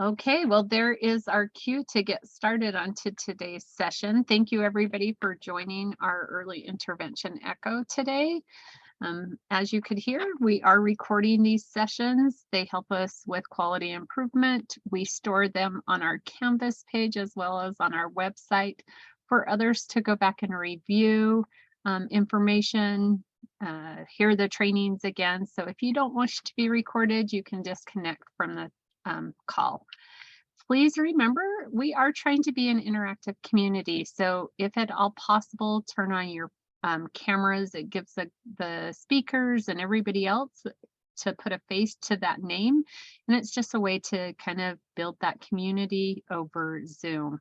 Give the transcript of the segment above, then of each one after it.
Okay, well, there is our cue to get started onto today's session. Thank you, everybody, for joining our early intervention echo today. As you could hear, we are recording these sessions. They help us with quality improvement. We store them on our Canvas page as well as on our website for others to go back and review information, hear the trainings again. So if you don't wish to be recorded, you can disconnect from the call. Please remember, we are trying to be an interactive community. So if at all possible, turn on your cameras. It gives the speakers and everybody else to put a face to that name. And it's just a way to kind of build that community over Zoom.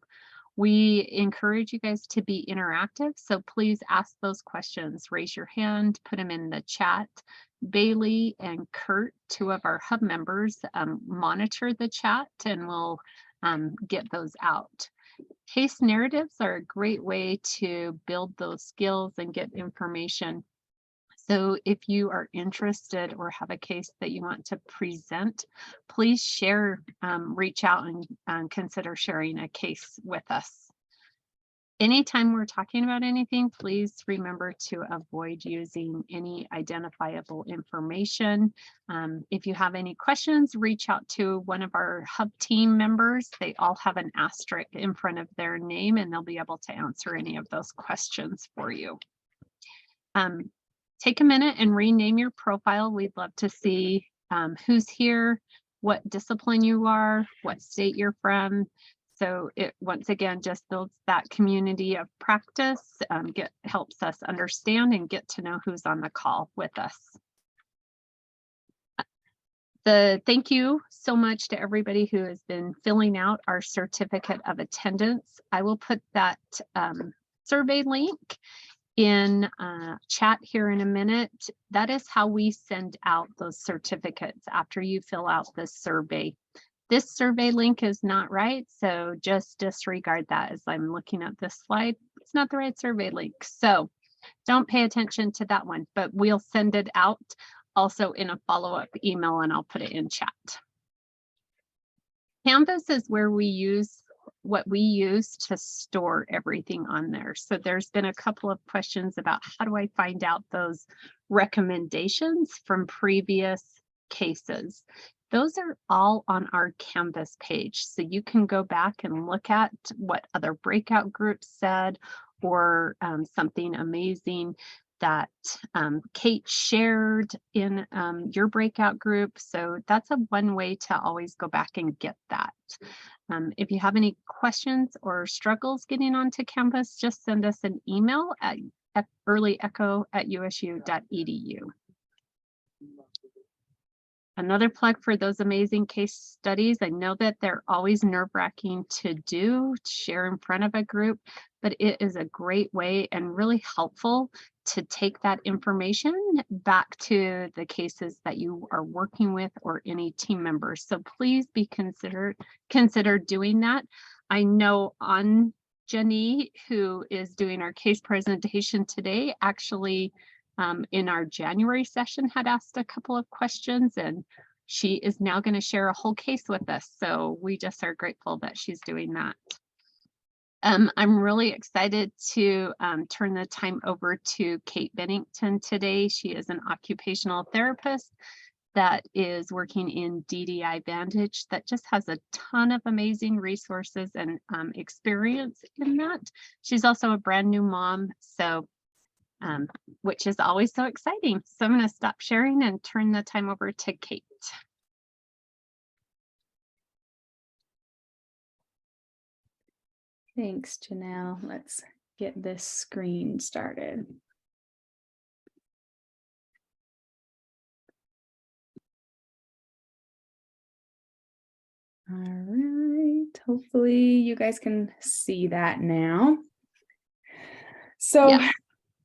We encourage you guys to be interactive, so please ask those questions. Raise your hand, put them in the chat. Bailey and Kurt, two of our hub members, monitor the chat and we'll get those out. Case narratives are a great way to build those skills and get information. So if you are interested or have a case that you want to present, please share, reach out and consider sharing a case with us. Anytime we're talking about anything, please remember to avoid using any identifiable information. If you have any questions, reach out to one of our hub team members. They all have an asterisk in front of their name and they'll be able to answer any of those questions for you. Take a minute and rename your profile. We'd love to see who's here, what discipline you are, what state you're from. So it once again just builds that community of practice, helps us understand and get to know who's on the call with us. Thank you so much to everybody who has been filling out our certificate of attendance. I will put that survey link in chat here in a minute. That is how we send out those certificates after you fill out this survey. This survey link is not right, so just disregard that as I'm looking at this slide. It's not the right survey link, so don't pay attention to that one, but we'll send it out also in a follow-up email and I'll put it in chat. Canvas is where we use what we use to store everything on there. So there's been a couple of questions about how do I find out those recommendations from previous cases. Those are all on our Canvas page. So you can go back and look at what other breakout groups said or something amazing that Kate shared in your breakout group. So that's one way to always go back and get that. If you have any questions or struggles getting onto Canvas, just send us an email at earlyecho@usu.edu. Another plug for those amazing case studies. I know that they're always nerve-wracking to do, to share in front of a group, but it is a great way and really helpful to take that information back to the cases that you are working with or any team members. So please be consider doing that. I know Anjani, who is doing our case presentation today, actually in our January session had asked a couple of questions and she is now going to share a whole case with us. So we just are grateful that she's doing that. I'm really excited to turn the time over to Kait Bennington today. She is an occupational therapist that is working in DDI Vantage that just has a ton of amazing resources and experience in that. She's also a brand new mom, so which is always so exciting. So I'm going to stop sharing and turn the time over to Kait. Thanks, Janelle. Let's get this screen started. All right, hopefully you guys can see that now. So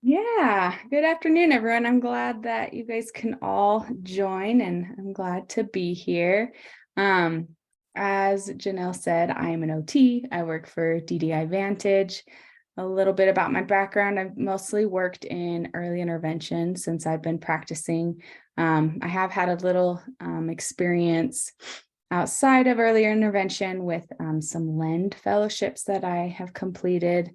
yeah, good afternoon, everyone. I'm glad that you guys can all join and I'm glad to be here. As Janelle said, I am an OT. I work for DDI Vantage. A little bit about my background. I've mostly worked in early intervention since I've been practicing. I have had a little experience outside of earlier intervention with some LEND fellowships that I have completed,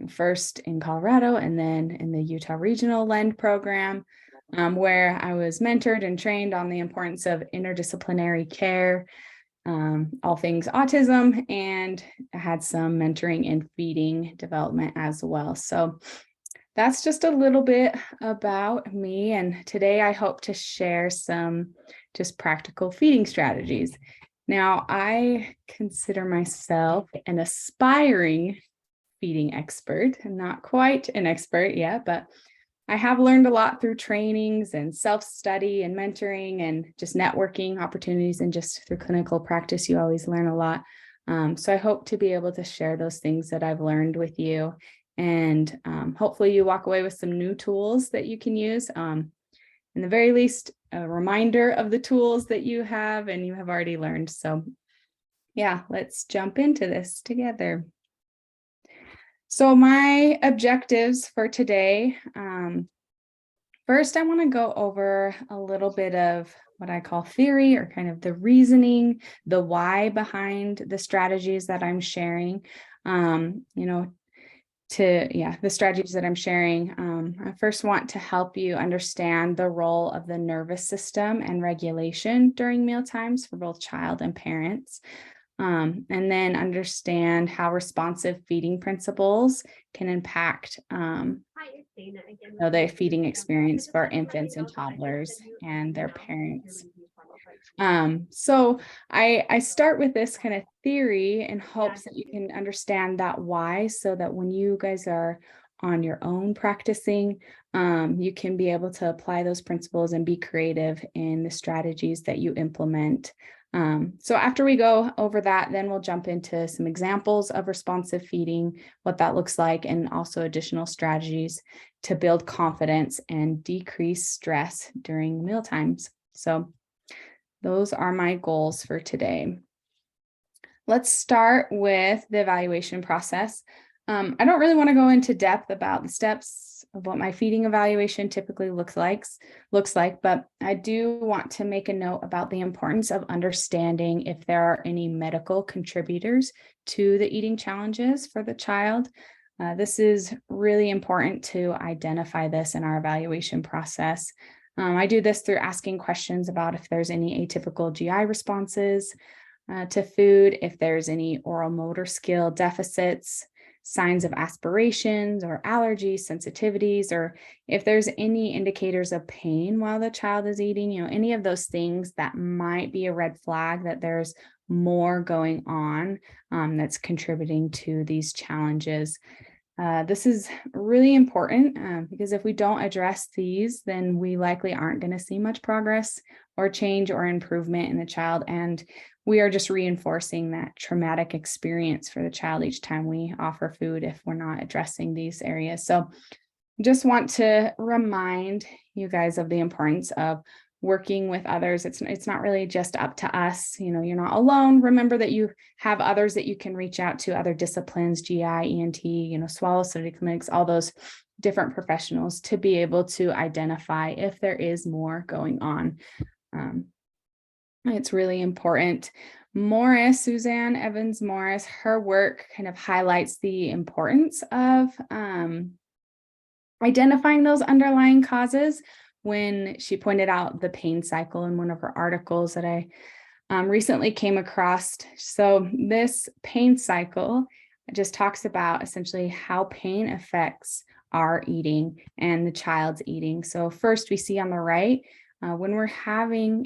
first in Colorado and then in the Utah Regional LEND program, where I was mentored and trained on the importance of interdisciplinary care, all things autism, and I had some mentoring in feeding development as well. So that's just a little bit about me. And today I hope to share some just practical feeding strategies. Now, I consider myself an aspiring feeding expert. I'm not quite an expert yet, but I have learned a lot through trainings and self-study and mentoring and just networking opportunities, and just through clinical practice, you always learn a lot. So I hope to be able to share those things that I've learned with you. And hopefully you walk away with some new tools that you can use. In the very least, a reminder of the tools that you have and you have already learned. So yeah, let's jump into this together. So my objectives for today, first, I want to go over a little bit of what I call theory, or kind of the reasoning, the why behind the strategies that I'm sharing. The strategies that I'm sharing. I first want to help you understand the role of the nervous system and regulation during meal times for both child and parents. And then understand how responsive feeding principles can impact the feeding experience for infants and toddlers and their parents. So I start with this kind of theory in hopes that you can understand that why, so that when you guys are on your own practicing, you can be able to apply those principles and be creative in the strategies that you implement. So after we go over that, then we'll jump into some examples of responsive feeding, what that looks like, and also additional strategies to build confidence and decrease stress during meal times. So those are my goals for today. Let's start with the evaluation process. I don't really want to go into depth about the steps of what my feeding evaluation typically looks like, but I do want to make a note about the importance of understanding if there are any medical contributors to the eating challenges for the child. This is really important to identify this in our evaluation process. I do this through asking questions about if there's any atypical GI responses to food, if there's any oral motor skill deficits, signs of aspirations or allergies, sensitivities, or if there's any indicators of pain while the child is eating, any of those things that might be a red flag that there's more going on that's contributing to these challenges. This is really important because if we don't address these, then we likely aren't going to see much progress or change or improvement in the child. And we are just reinforcing that traumatic experience for the child each time we offer food if we're not addressing these areas. So just want to remind you guys of the importance of working with others. It's not really just up to us. You're not alone. Remember that you have others that you can reach out to, other disciplines, GI, ENT, swallow study clinics, all those different professionals to be able to identify if there is more going on. It's really important. Suzanne Evans Morris, her work kind of highlights the importance of identifying those underlying causes when she pointed out the pain cycle in one of her articles that I recently came across. So this pain cycle just talks about essentially how pain affects our eating and the child's eating. So first we see on the right, when we're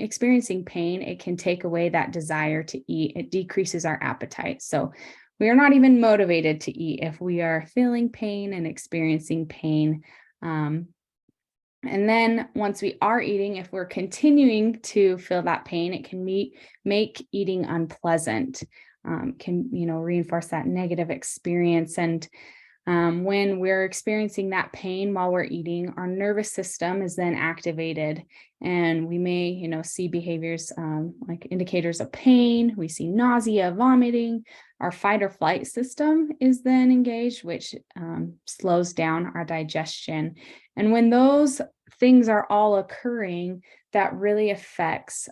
experiencing pain, it can take away that desire to eat. It decreases our appetite. So we are not even motivated to eat if we are feeling pain and experiencing pain. And then once we are eating, if we're continuing to feel that pain, it can make eating unpleasant, can reinforce that negative experience. And when we're experiencing that pain while we're eating, our nervous system is then activated, and we may, see behaviors like indicators of pain. We see nausea, vomiting. Our fight or flight system is then engaged, which slows down our digestion. And when those things are all occurring, that really affects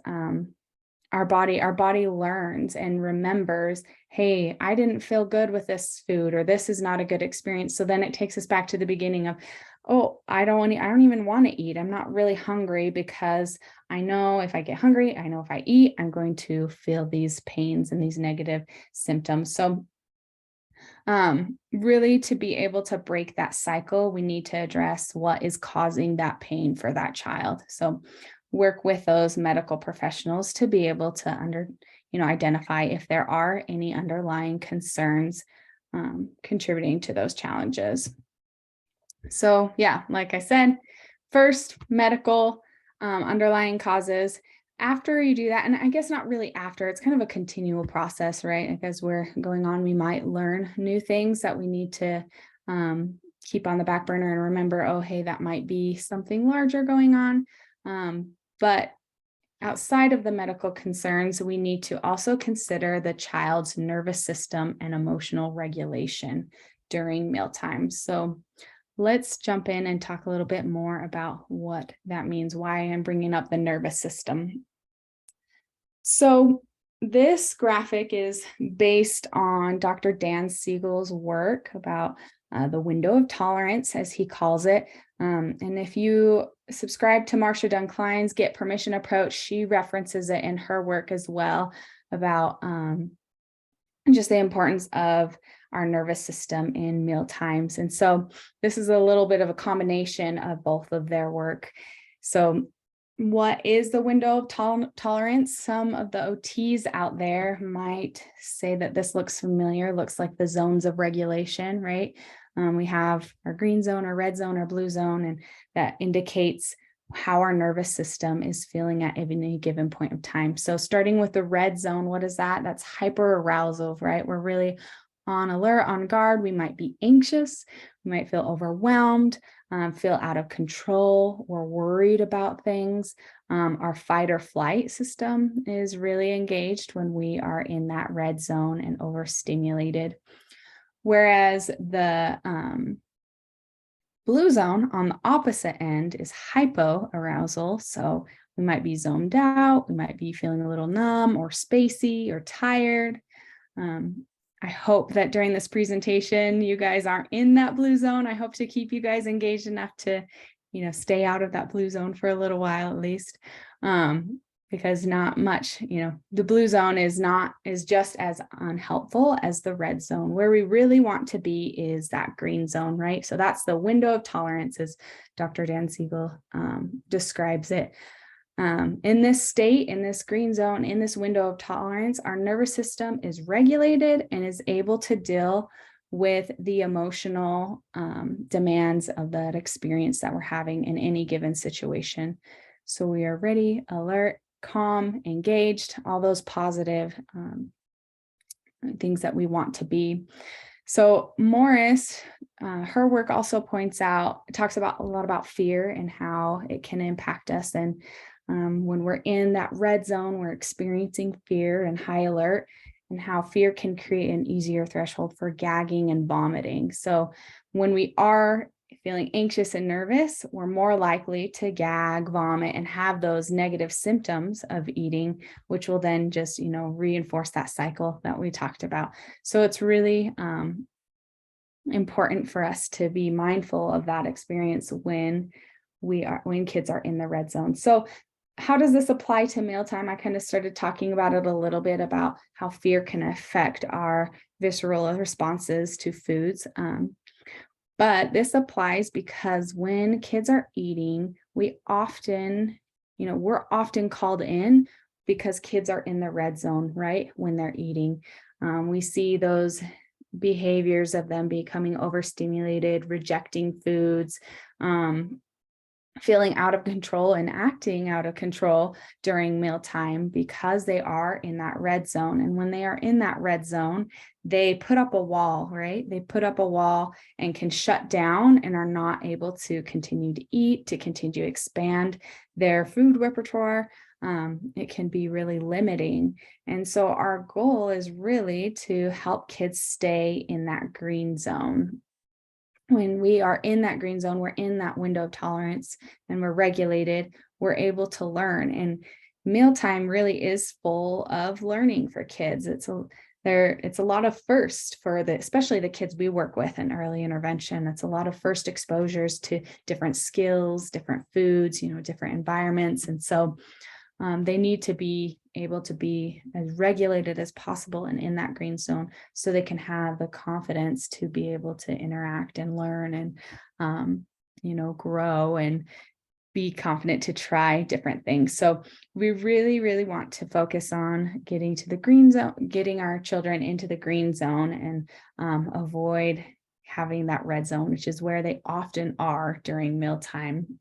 our body learns and remembers, hey, I didn't feel good with this food, or this is not a good experience. So then it takes us back to the beginning of, oh, I don't even want to eat. I'm not really hungry, because I know if I get hungry, I know if I eat, I'm going to feel these pains and these negative symptoms. So really, to be able to break that cycle, we need to address what is causing that pain for that child. So work with those medical professionals to be able to identify if there are any underlying concerns contributing to those challenges. So yeah, like I said, first, medical underlying causes. After you do that, and I guess not really after, it's kind of a continual process, right? Like as we're going on, we might learn new things that we need to keep on the back burner and remember, oh, hey, that might be something larger going on. But outside of the medical concerns, we need to also consider the child's nervous system and emotional regulation during mealtimes. So let's jump in and talk a little bit more about what that means, why I'm bringing up the nervous system. So this graphic is based on Dr. Dan Siegel's work about the window of tolerance, as he calls it. And if you subscribe to Marcia Dunklein's Get Permission approach, she references it in her work as well about just the importance of our nervous system in meal times. And so this is a little bit of a combination of both of their work. So what is the window of tolerance? Some of the OTs out there might say that this looks familiar, looks like the zones of regulation, right? We have our green zone, our red zone, our blue zone, and that indicates how our nervous system is feeling at any given point of time. So starting with the red zone, what is that? That's hyperarousal, right? We're really on alert, on guard. We might be anxious. We might feel overwhelmed, feel out of control. We're worried about things. Our fight or flight system is really engaged when we are in that red zone and overstimulated. Whereas the blue zone on the opposite end is hypoarousal. So we might be zoned out. We might be feeling a little numb or spacey or tired. I hope that during this presentation, you guys aren't in that blue zone. I hope to keep you guys engaged enough to, stay out of that blue zone for a little while at least. Because not much, the blue zone is just as unhelpful as the red zone. Where we really want to be is that green zone, right? So that's the window of tolerance, as Dr. Dan Siegel describes it. In this state, in this green zone, in this window of tolerance, our nervous system is regulated and is able to deal with the emotional demands of that experience that we're having in any given situation. So we are ready, alert, calm, engaged, all those positive things that we want to be. So Morris, her work also talks about a lot about fear and how it can impact us. And when we're in that red zone, we're experiencing fear and high alert, and how fear can create an easier threshold for gagging and vomiting. So when we are feeling anxious and nervous, we're more likely to gag, vomit, and have those negative symptoms of eating, which will then just, reinforce that cycle that we talked about. So it's really important for us to be mindful of that experience when kids are in the red zone. So how does this apply to mealtime? I kind of started talking about it a little bit, about how fear can affect our visceral responses to foods. But this applies because when kids are eating, we're often called in because kids are in the red zone, right? When they're eating, we see those behaviors of them becoming overstimulated, rejecting foods, feeling out of control and acting out of control during mealtime because they are in that red zone. And when they are in that red zone, they put up a wall, right? They put up a wall and can shut down and are not able to continue to eat, to continue to expand their food repertoire. It can be really limiting. And so our goal is really to help kids stay in that green zone. When we are in that green zone, we're in that window of tolerance and we're regulated, we're able to learn. And mealtime really is full of learning for kids. It's a lot of first for especially the kids we work with in early intervention. It's a lot of first exposures to different skills, different foods, different environments. And so they need to be able to be as regulated as possible and in that green zone so they can have the confidence to be able to interact and learn and, grow and be confident to try different things. So we really, really want to focus on getting to the green zone, getting our children into the green zone and avoid having that red zone, which is where they often are during mealtime.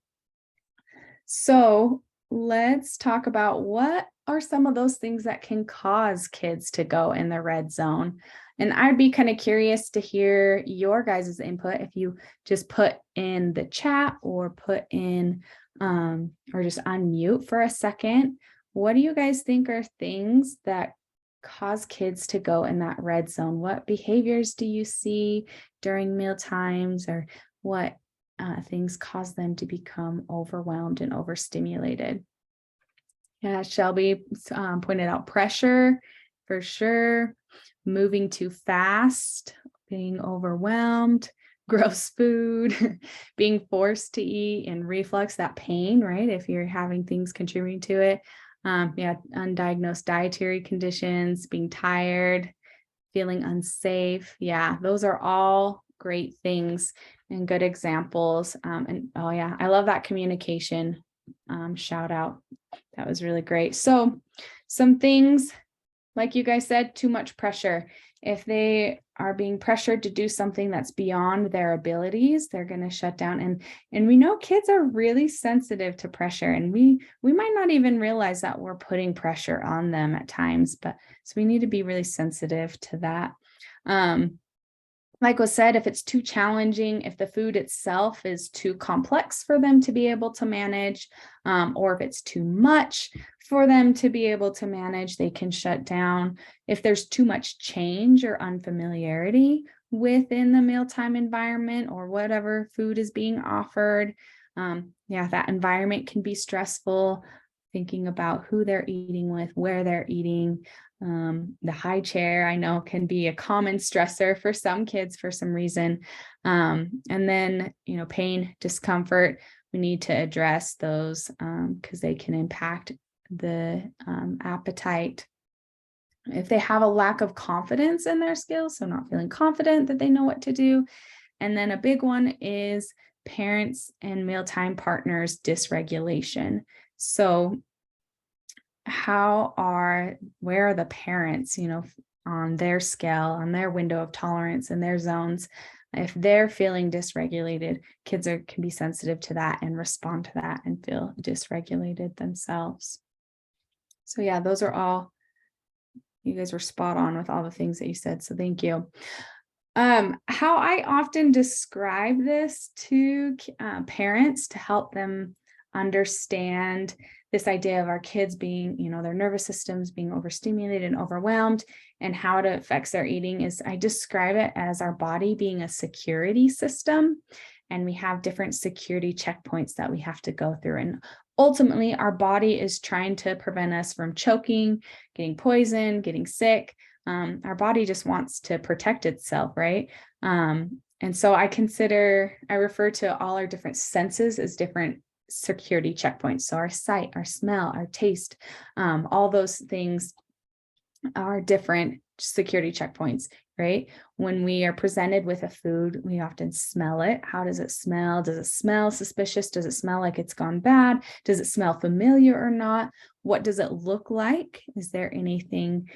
So let's talk about what are some of those things that can cause kids to go in the red zone. And I'd be kind of curious to hear your guys' input if you just put in the chat or put in or just unmute for a second. What do you guys think are things that cause kids to go in that red zone? What behaviors do you see during meal times, or what things cause them to become overwhelmed and overstimulated? Yeah, Shelby pointed out pressure for sure, moving too fast, being overwhelmed, gross food, being forced to eat, and reflux, that pain, right? If you're having things contributing to it. Undiagnosed dietary conditions, being tired, feeling unsafe. Yeah, those are all great things and good examples. I love that communication shout out. That was really great. So some things, like you guys said, too much pressure. If they are being pressured to do something that's beyond their abilities, they're going to shut down. And we know kids are really sensitive to pressure, and we might not even realize that we're putting pressure on them at times, but so we need to be really sensitive to that. Like was said, if it's too challenging, if the food itself is too complex for them to be able to manage, or if it's too much for them to be able to manage, they can shut down. If there's too much change or unfamiliarity within the mealtime environment or whatever food is being offered, that environment can be stressful. Thinking about who they're eating with, where they're eating. The high chair, I know, can be a common stressor for some kids for some reason. And then, pain, discomfort, we need to address those because they can impact the appetite. If they have a lack of confidence in their skills, so not feeling confident that they know what to do. And then a big one is parents and mealtime partners dysregulation. So where are the parents, on their scale, on their window of tolerance and their zones? If they're feeling dysregulated, kids can be sensitive to that and respond to that and feel dysregulated themselves. So yeah, those are all, you guys were spot on with all the things that you said. So thank you. How I often describe this to parents to help them understand this idea of our kids being, their nervous systems being overstimulated and overwhelmed, and how it affects their eating is I describe it as our body being a security system. And we have different security checkpoints that we have to go through. And ultimately, our body is trying to prevent us from choking, getting poisoned, getting sick. Our body just wants to protect itself, right? And so I refer to all our different senses as different security checkpoints. So our sight, our smell, our taste, all those things are different security checkpoints, right? When we are presented with a food, we often smell it. How does it smell? Does it smell suspicious? Does it smell like it's gone bad? Does it smell familiar or not? What does it look like? Is there anything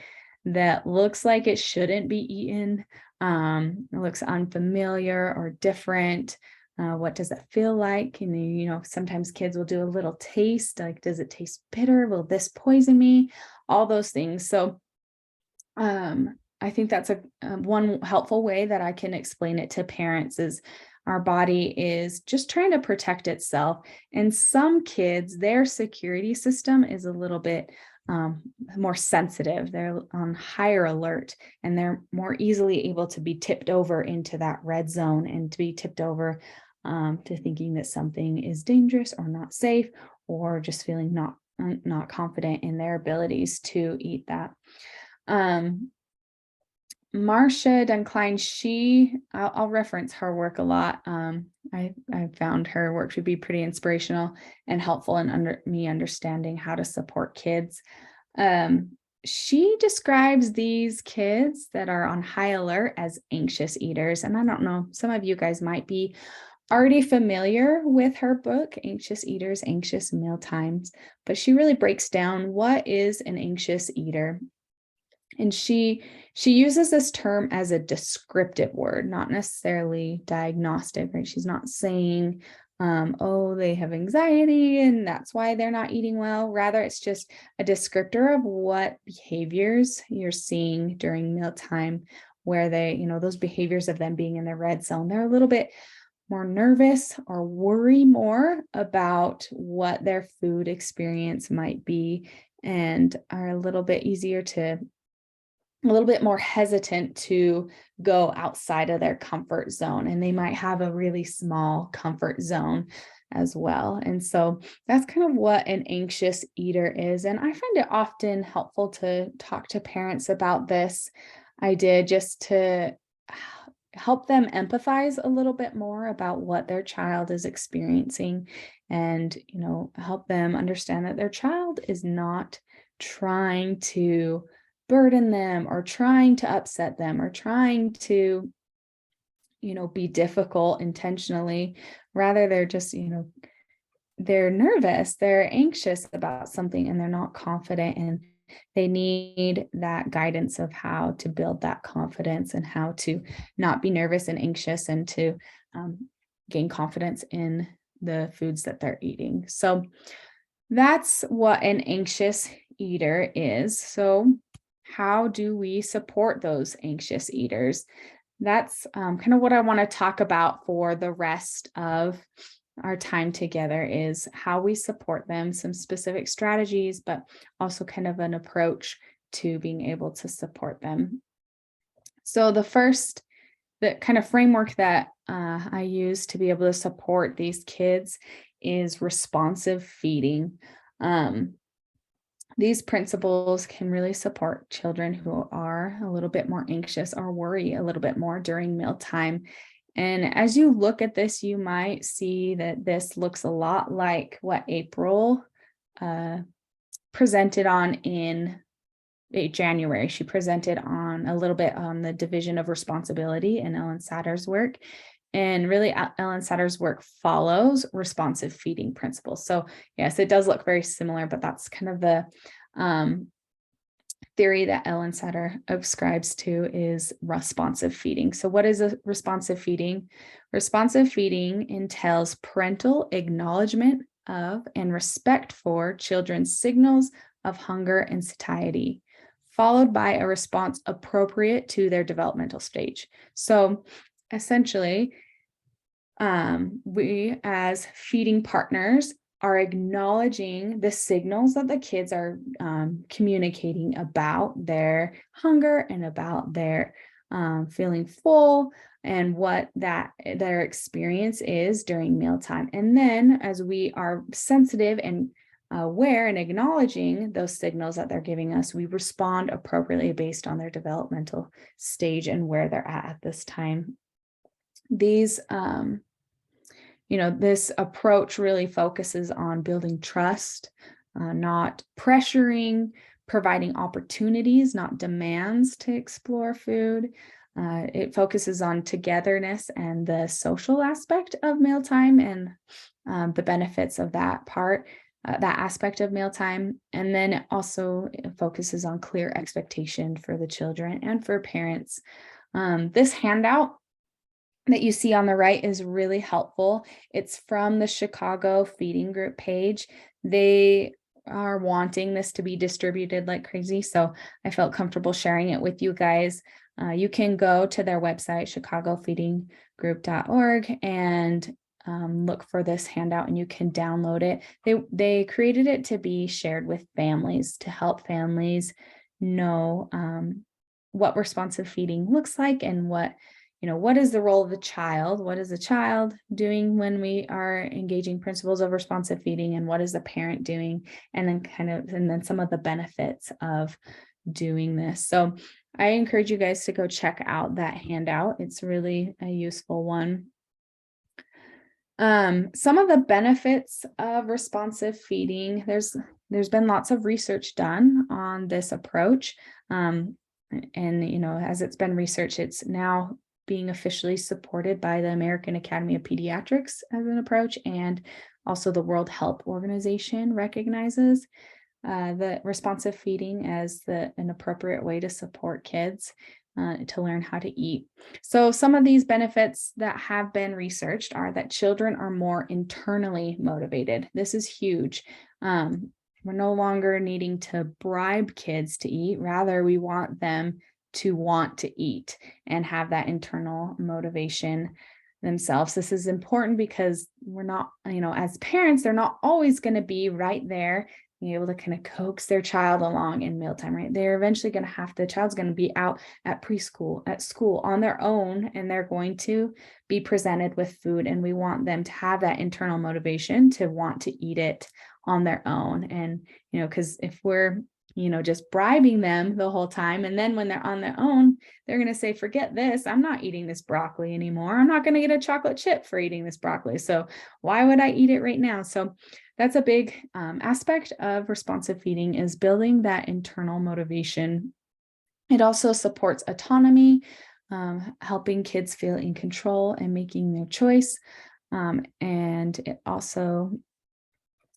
that looks like it shouldn't be eaten? It looks unfamiliar or different. What does it feel like? And sometimes kids will do a little taste, like, does it taste bitter? Will this poison me? All those things. So I think that's one helpful way that I can explain it to parents is our body is just trying to protect itself. And some kids, their security system is a little bit more sensitive. They're on higher alert, and they're more easily able to be tipped over into that red zone and to be tipped over to thinking that something is dangerous or not safe, or just feeling not not confident in their abilities to eat that. Marcia Duncline, I'll reference her work a lot. I found her work to be pretty inspirational and helpful in me understanding how to support kids. She describes these kids that are on high alert as anxious eaters. And I don't know, some of you guys might be already familiar with her book, Anxious Eaters, Anxious Mealtimes, but she really breaks down what is an anxious eater. And she uses this term as a descriptive word, not necessarily diagnostic, right? She's not saying, oh, they have anxiety and that's why they're not eating well. Rather, it's just a descriptor of what behaviors you're seeing during mealtime, where they, those behaviors of them being in their red zone, they're a little bit more nervous or worry more about what their food experience might be, and are a little bit more hesitant to go outside of their comfort zone, and they might have a really small comfort zone as well. And so that's kind of what an anxious eater is. And I find it often helpful to talk to parents about this idea, just to help them empathize a little bit more about what their child is experiencing, and help them understand that their child is not trying to burden them or trying to upset them or trying to be difficult intentionally. Rather, they're just they're nervous, they're anxious about something, and they're not confident, and they need that guidance of how to build that confidence and how to not be nervous and anxious, and to gain confidence in the foods that they're eating. So that's what an anxious eater is. So how do we support those anxious eaters? That's kind of what I want to talk about for the rest of our time together, is how we support them, some specific strategies, but also kind of an approach to being able to support them. So the kind of framework that I use to be able to support these kids is responsive feeding. These principles can really support children who are a little bit more anxious or worry a little bit more during mealtime. And as you look at this, you might see that this looks a lot like what April presented on in January. She presented on a little bit on the division of responsibility in Ellen Satter's work. And really, Ellen Satter's work follows responsive feeding principles. So yes, it does look very similar, but that's kind of the theory that Ellen Satter ascribes to, is responsive feeding. So what is a responsive feeding? Responsive feeding entails parental acknowledgement of and respect for children's signals of hunger and satiety, followed by a response appropriate to their developmental stage. So essentially, we as feeding partners are acknowledging the signals that the kids are communicating about their hunger and about their feeling full, and what their experience is during mealtime. And then as we are sensitive and aware and acknowledging those signals that they're giving us, we respond appropriately based on their developmental stage and where they're at this time. These this approach really focuses on building trust, not pressuring, providing opportunities, not demands to explore food. It focuses on togetherness and the social aspect of mealtime, and the benefits of that aspect of mealtime. And then it also focuses on clear expectation for the children and for parents. This handout that you see on the right is really helpful. It's from the Chicago Feeding Group page. They are wanting this to be distributed like crazy, so I felt comfortable sharing it with you guys. You can go to their website, chicagofeedinggroup.org, and look for this handout, and you can download it. They created it to be shared with families, to help families know what responsive feeding looks like, and what what is the role of the child? What is the child doing when we are engaging principles of responsive feeding, and what is the parent doing? And then some of the benefits of doing this. So I encourage you guys to go check out that handout. It's really a useful one. Some of the benefits of responsive feeding, there's been lots of research done on this approach. And as it's been researched, it's now being officially supported by the American Academy of Pediatrics as an approach, and also the World Health Organization recognizes the responsive feeding as an appropriate way to support kids to learn how to eat. So some of these benefits that have been researched are that children are more internally motivated. This is huge. We're no longer needing to bribe kids to eat. Rather, we want them to want to eat and have that internal motivation themselves. This is important because we're not, as parents, they're not always going to be right there, being able to kind of coax their child along in mealtime, right? They're eventually going to the child's going to be out at preschool, at school on their own, and they're going to be presented with food. And we want them to have that internal motivation to want to eat it on their own. And, because if we're, just bribing them the whole time, and then when they're on their own, they're going to say, forget this, I'm not eating this broccoli anymore. I'm not going to get a chocolate chip for eating this broccoli. So why would I eat it right now? So that's a big aspect of responsive feeding, is building that internal motivation. It also supports autonomy, helping kids feel in control and making their choice. And it also,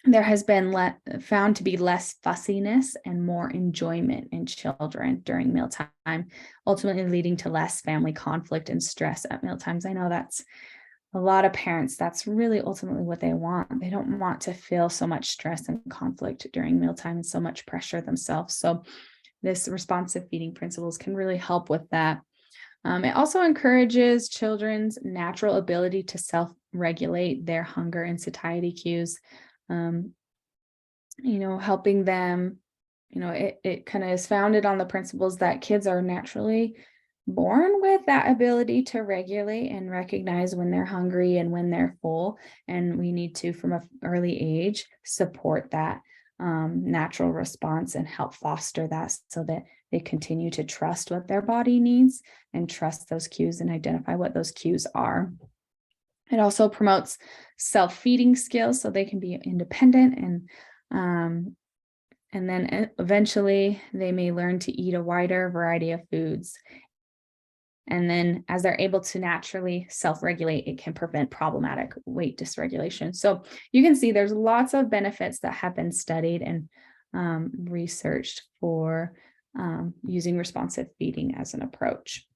there has been found to be less fussiness and more enjoyment in children during mealtime, ultimately leading to less family conflict and stress at mealtimes. I know that's a lot of parents, that's really ultimately what they want. They don't want to feel so much stress and conflict during mealtime and so much pressure themselves. So this responsive feeding principles can really help with that. It also encourages children's natural ability to self-regulate their hunger and satiety cues, helping them, it kind of is founded on the principles that kids are naturally born with that ability to regulate and recognize when they're hungry and when they're full. And we need to, from an early age, support that natural response and help foster that so that they continue to trust what their body needs and trust those cues and identify what those cues are. It also promotes self-feeding skills so they can be independent, and then eventually they may learn to eat a wider variety of foods. And then as they're able to naturally self-regulate, it can prevent problematic weight dysregulation. So you can see there's lots of benefits that have been studied and researched for using responsive feeding as an approach.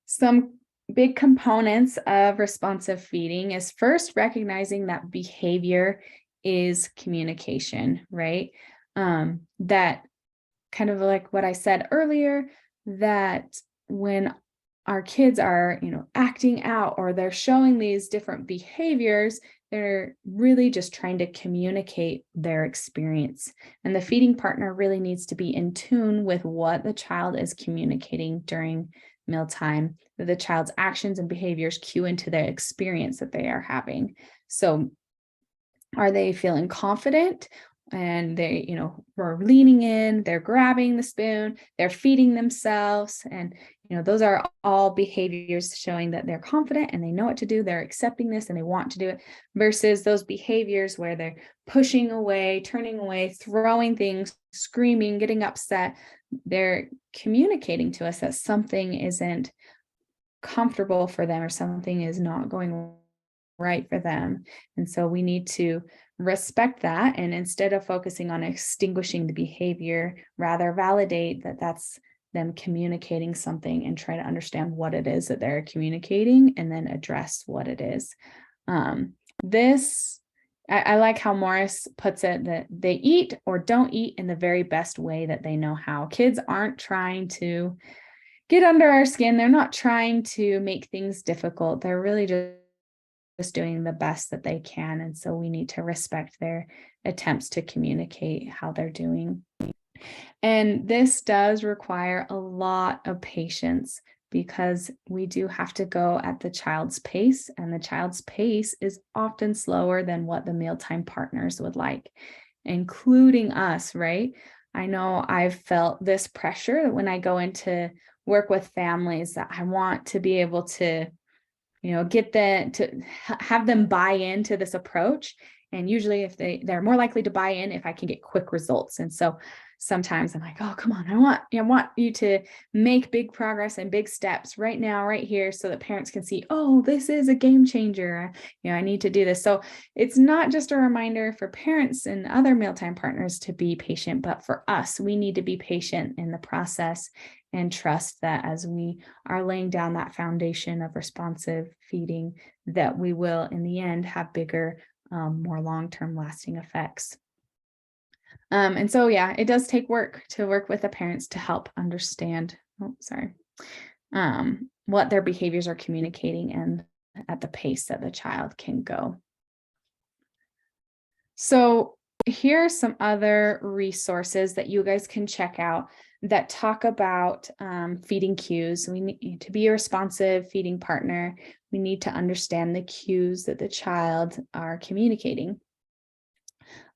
Some big components of responsive feeding is first recognizing that behavior is communication, right? That kind of like what I said earlier, that when our kids are, acting out or they're showing these different behaviors, they're really just trying to communicate their experience. And the feeding partner really needs to be in tune with what the child is communicating during mealtime, that the child's actions and behaviors cue into their experience that they are having. So are they feeling confident? And they, are leaning in, they're grabbing the spoon, they're feeding themselves. And, those are all behaviors showing that they're confident and they know what to do. They're accepting this and they want to do it, versus those behaviors where they're pushing away, turning away, throwing things, screaming, getting upset. They're communicating to us that something isn't comfortable for them or something is not going right for them. And so we need to respect that. And instead of focusing on extinguishing the behavior, rather validate that that's them communicating something and try to understand what it is that they're communicating and then address what it is. I like how Morris puts it, that they eat or don't eat in the very best way that they know how. Kids aren't trying to get under our skin. They're not trying to make things difficult. They're really just doing the best that they can. And so we need to respect their attempts to communicate how they're doing. And this does require a lot of patience, because we do have to go at the child's pace, and the child's pace is often slower than what the mealtime partners would like, including us, right? I know I've felt this pressure when I go into work with families that I want to be able to, get them to have them buy into this approach. And usually if they're more likely to buy in if I can get quick results. And so sometimes I'm like, oh, come on, I want you to make big progress and big steps right now, right here, so that parents can see, oh, this is a game changer. I need to do this. So it's not just a reminder for parents and other mealtime partners to be patient, but for us, we need to be patient in the process and trust that as we are laying down that foundation of responsive feeding, that we will in the end have bigger, more long-term lasting effects. And so, yeah, it does take work to work with the parents to help understand, what their behaviors are communicating and at the pace that the child can go. So here are some other resources that you guys can check out that talk about feeding cues. We need to be a responsive feeding partner. We need to understand the cues that the child are communicating.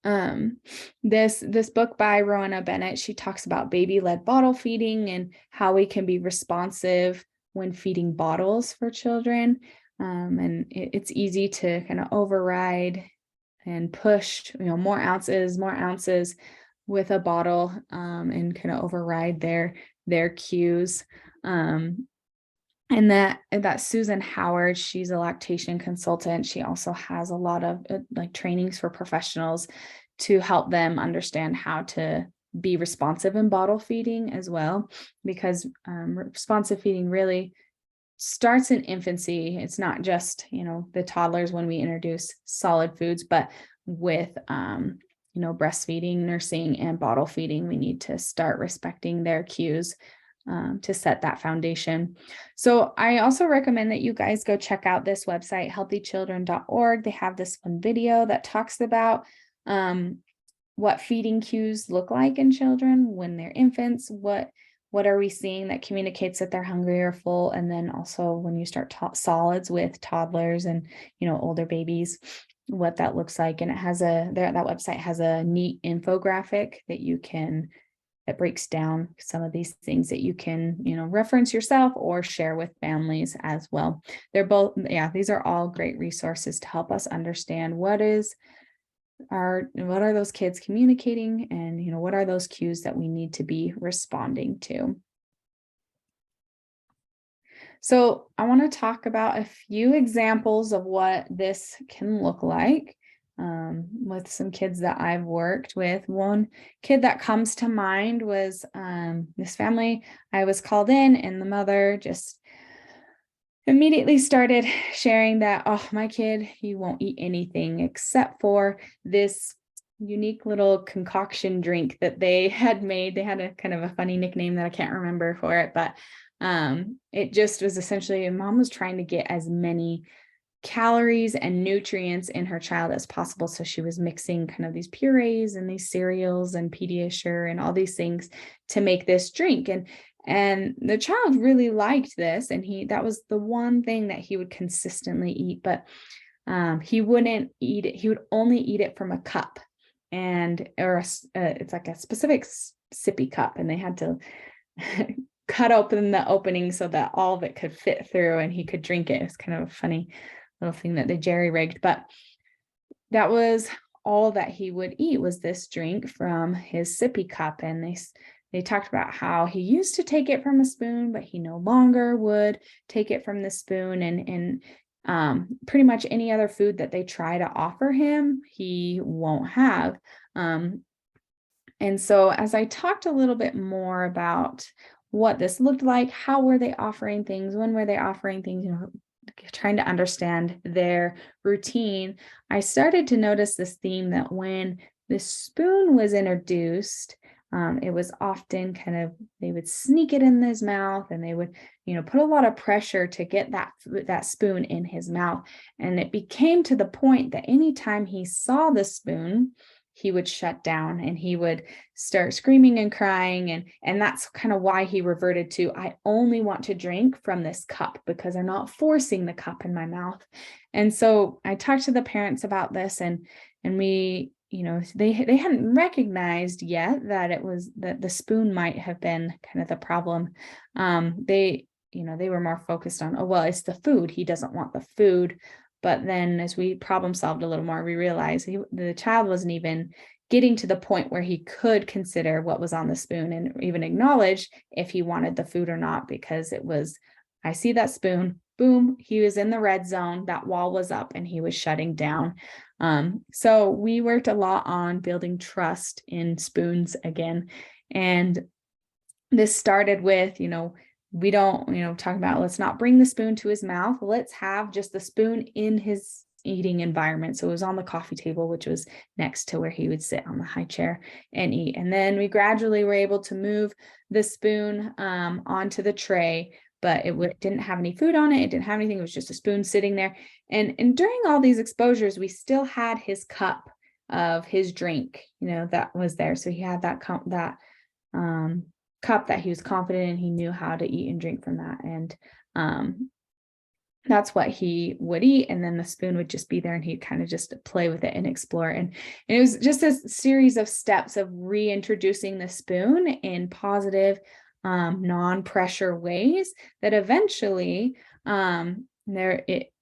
This book by Roanna Bennett, she talks about baby-led bottle feeding and how we can be responsive when feeding bottles for children. And it's easy to kind of override and push, more ounces with a bottle, and kind of override their cues. And that Susan Howard, she's a lactation consultant. She also has a lot of trainings for professionals to help them understand how to be responsive in bottle feeding as well, because responsive feeding really starts in infancy. It's not just, the toddlers when we introduce solid foods, but with, breastfeeding, nursing, and bottle feeding, we need to start respecting their cues to set that foundation. So I also recommend that you guys go check out this website, healthychildren.org. They have this one video that talks about what feeding cues look like in children when they're infants. What are we seeing that communicates that they're hungry or full? And then also when you start solids with toddlers and, older babies, what that looks like. And it has that website has a neat infographic that breaks down some of these things that you can, reference yourself or share with families as well. These are all great resources to help us understand what are those kids communicating, and, what are those cues that we need to be responding to. So I want to talk about a few examples of what this can look like. With some kids that I've worked with. One kid that comes to mind was this family. I was called in, and the mother just immediately started sharing that, oh, my kid, he won't eat anything except for this unique little concoction drink that they had made. They had a kind of a funny nickname that I can't remember for it, but it just was essentially, mom was trying to get as many calories and nutrients in her child as possible. So she was mixing kind of these purees and these cereals and Pediasure and all these things to make this drink. And the child really liked this. And that was the one thing that he would consistently eat, but he wouldn't eat it. He would only eat it from a cup, it's like a specific sippy cup. And they had to cut open the opening so that all of it could fit through and he could drink it. It's kind of a funny little thing that they jerry-rigged, but that was all that he would eat, was this drink from his sippy cup. And they talked about how he used to take it from a spoon, but he no longer would take it from the spoon, and pretty much any other food that they try to offer him, he won't have. And so as I talked a little bit more about what this looked like, how were they offering things, when were they offering things, trying to understand their routine, I started to notice this theme that when the spoon was introduced, it was often they would sneak it in his mouth, and they would, put a lot of pressure to get that spoon in his mouth. And it became to the point that anytime he saw the spoon, he would shut down and he would start screaming and crying. And that's kind of why he reverted to, I only want to drink from this cup because they're not forcing the cup in my mouth. And so I talked to the parents about this, and we, they hadn't recognized yet that it was that the spoon might have been kind of the problem. They were more focused on, oh, well, it's the food. He doesn't want the food. But then as we problem solved a little more, we realized the child wasn't even getting to the point where he could consider what was on the spoon and even acknowledge if he wanted the food or not, because it was, I see that spoon, boom, he was in the red zone, that wall was up and he was shutting down. So we worked a lot on building trust in spoons again. And this started with, we don't, talk about, let's not bring the spoon to his mouth. Let's have just the spoon in his eating environment. So it was on the coffee table, which was next to where he would sit on the high chair and eat. And then we gradually were able to move the spoon onto the tray, but it didn't have any food on it. It didn't have anything. It was just a spoon sitting there. And during all these exposures, we still had his cup of his drink, that was there. So he had that cup that he was confident in. He knew how to eat and drink from that. And that's what he would eat. And then the spoon would just be there and he'd kind of just play with it and explore. And it was just a series of steps of reintroducing the spoon in positive, non-pressure ways that eventually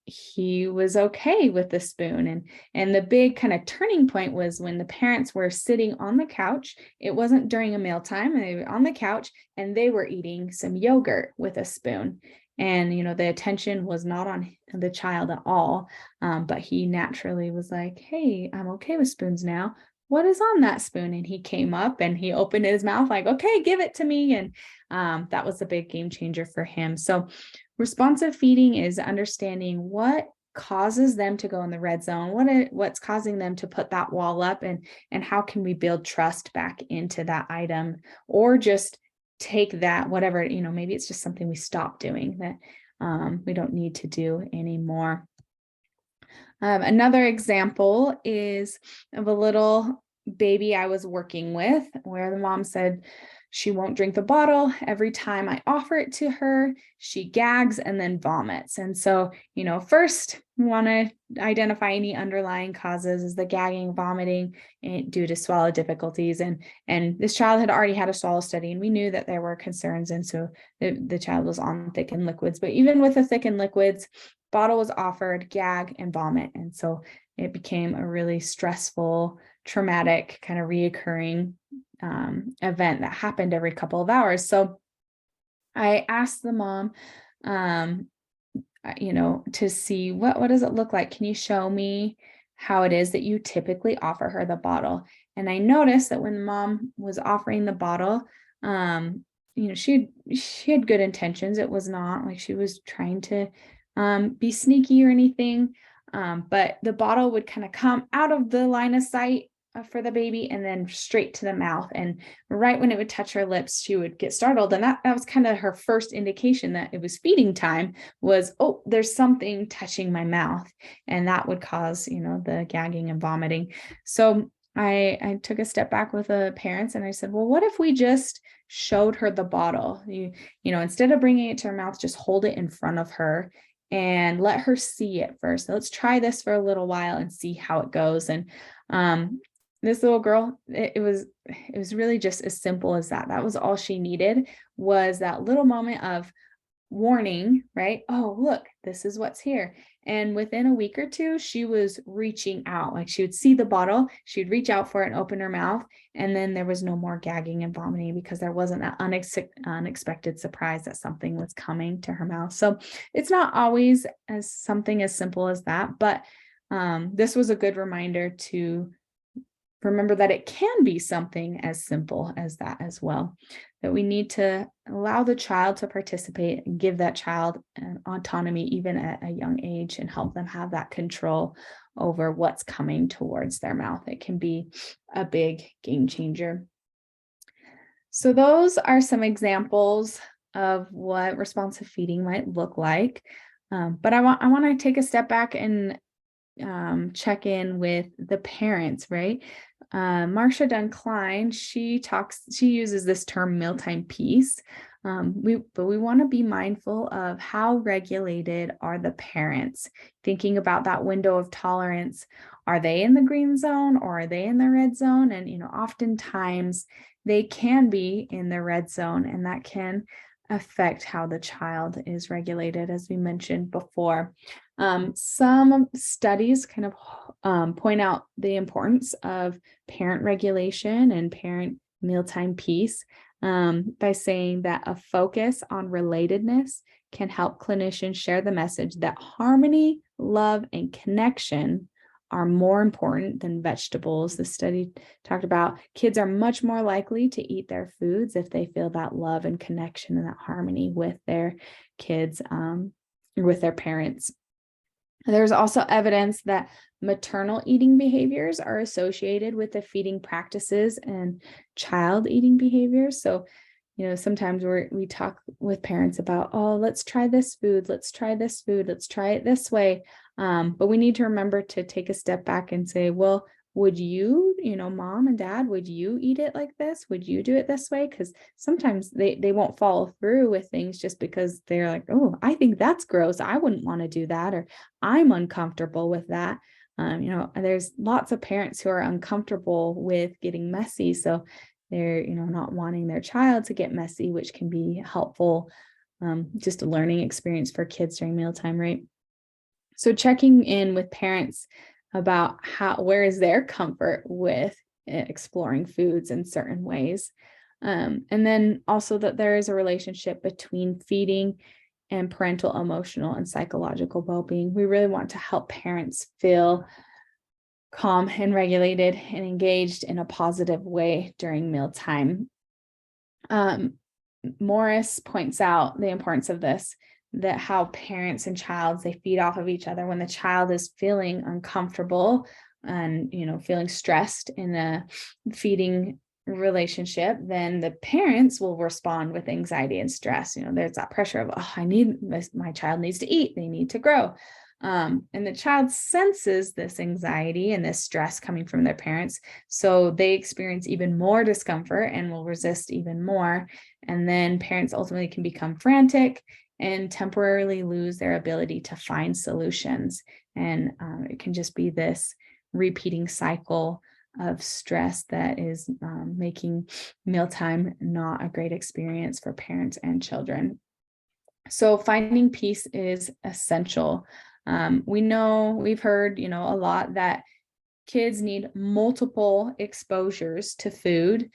he was okay with the spoon. And the big kind of turning point was when the parents were sitting on the couch. It wasn't during a mealtime, and they were on the couch and they were eating some yogurt with a spoon. And, the attention was not on the child at all. But he naturally was like, hey, I'm okay with spoons now. What is on that spoon? And he came up and he opened his mouth like, okay, give it to me. And that was a big game changer for him. So responsive feeding is understanding what causes them to go in the red zone, what's causing them to put that wall up, and how can we build trust back into that item, or just take that, whatever, maybe it's just something we stop doing that we don't need to do anymore. Another example is of a little baby I was working with, where the mom said she won't drink the bottle. Every time I offer it to her, she gags and then vomits. And so, first we want to identify any underlying causes. Is the gagging, vomiting due to swallow difficulties? And this child had already had a swallow study, and we knew that there were concerns. And so the child was on thickened liquids. But even with the thickened liquids, bottle was offered, gag and vomit. And so it became a really stressful, traumatic, kind of reoccurring event that happened every couple of hours. So I asked the mom, to see what does it look like? Can you show me how it is that you typically offer her the bottle? And I noticed that when mom was offering the bottle, she had good intentions. It was not like she was trying to be sneaky or anything. But the bottle would kind of come out of the line of sight for the baby and then straight to the mouth. And right when it would touch her lips, she would get startled. And that was kind of her first indication that it was feeding time, was, oh, there's something touching my mouth. And that would cause, the gagging and vomiting. So I took a step back with the parents and I said, well, what if we just showed her the bottle? Instead of bringing it to her mouth, just hold it in front of her and let her see it first. So let's try this for a little while and see how it goes. And this little girl, it was really just as simple as that. That was all she needed, was that little moment of warning, right? Oh, look, this is what's here. And within a week or two, she was reaching out. Like, she would see the bottle, she'd reach out for it and open her mouth. And then there was no more gagging and vomiting, because there wasn't that unexpected surprise that something was coming to her mouth. So it's not always something as simple as that, but this was a good reminder to remember that it can be something as simple as that as well, that we need to allow the child to participate and give that child an autonomy even at a young age, and help them have that control over what's coming towards their mouth. It can be a big game changer. So those are some examples of what responsive feeding might look like. But I want to take a step back and check in with the parents, right? Marsha Dunn-Klein, she uses this term mealtime peace. But we want to be mindful of how regulated are the parents, thinking about that window of tolerance. Are they in the green zone or are they in the red zone? And, oftentimes they can be in the red zone, and that can affect how the child is regulated, as we mentioned before. Some studies kind of point out the importance of parent regulation and parent mealtime peace by saying that a focus on relatedness can help clinicians share the message that harmony, love, and connection are more important than vegetables. The study talked about kids are much more likely to eat their foods if they feel that love and connection and that harmony with their kids, with their parents. There's also evidence that maternal eating behaviors are associated with the feeding practices and child eating behaviors. So, sometimes we talk with parents about, oh, let's try this food, let's try this food, let's try it this way. But we need to remember to take a step back and say, well, would you, mom and dad, would you eat it like this? Would you do it this way? Because sometimes they won't follow through with things just because they're like, oh, I think that's gross, I wouldn't want to do that, or I'm uncomfortable with that. There's lots of parents who are uncomfortable with getting messy. So they're, not wanting their child to get messy, which can be helpful, just a learning experience for kids during mealtime, right? So checking in with parents about where is their comfort with exploring foods in certain ways. And then also that there is a relationship between feeding and parental emotional and psychological well-being. We really want to help parents feel calm and regulated and engaged in a positive way during mealtime. Morris points out the importance of this, that how parents and child, they feed off of each other. When the child is feeling uncomfortable and, feeling stressed in a feeding relationship, then the parents will respond with anxiety and stress. There's that pressure of, oh, my child needs to eat, they need to grow. And the child senses this anxiety and this stress coming from their parents. So they experience even more discomfort and will resist even more. And then parents ultimately can become frantic and temporarily lose their ability to find solutions. And it can just be this repeating cycle of stress that is making mealtime not a great experience for parents and children. So finding peace is essential. We've heard, a lot that kids need multiple exposures to food